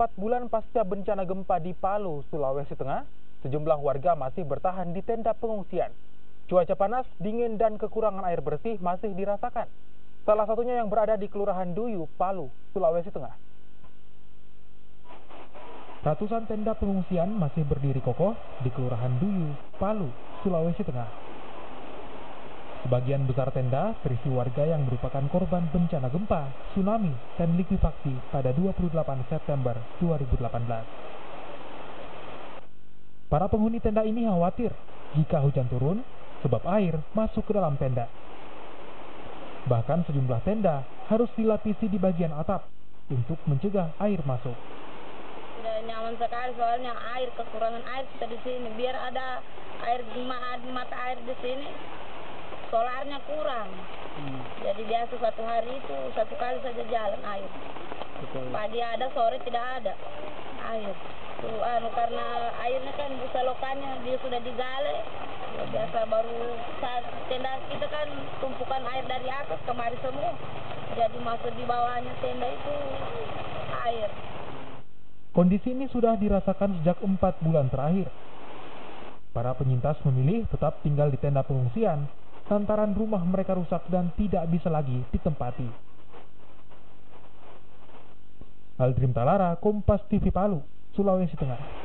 4 bulan pasca bencana gempa di Palu, Sulawesi Tengah, sejumlah warga masih bertahan di tenda pengungsian. Cuaca panas, dingin, dan kekurangan air bersih masih dirasakan. Salah satunya yang berada di Kelurahan Duyu, Palu, Sulawesi Tengah. Ratusan tenda pengungsian masih berdiri kokoh di Kelurahan Duyu, Palu, Sulawesi Tengah. Sebagian besar tenda terisi warga yang merupakan korban bencana gempa, tsunami, dan likuifaksi pada 28 September 2018. Para penghuni tenda ini khawatir jika hujan turun, sebab air masuk ke dalam tenda. Bahkan sejumlah tenda harus dilapisi di bagian atap untuk mencegah air masuk. Tidak nyaman sekali soalnya kekurangan air kita di sini. Biar ada air di mata air di sini, solarnya kurang. Jadi biasa satu hari itu satu kali saja jalan air. Pagi ada, sore tidak ada air. Karena airnya kan di selokannya dia sudah digali. Biasa baru saat tenda kita kan tumpukan air dari atas kemari semua. Jadi masuk di bawahnya tenda itu air. Kondisi ini sudah dirasakan sejak 4 bulan terakhir. Para penyintas memilih tetap tinggal di tenda pengungsian lantaran rumah mereka rusak dan tidak bisa lagi ditempati. Aldrim Talara, Kompas TV Palu, Sulawesi Tengah.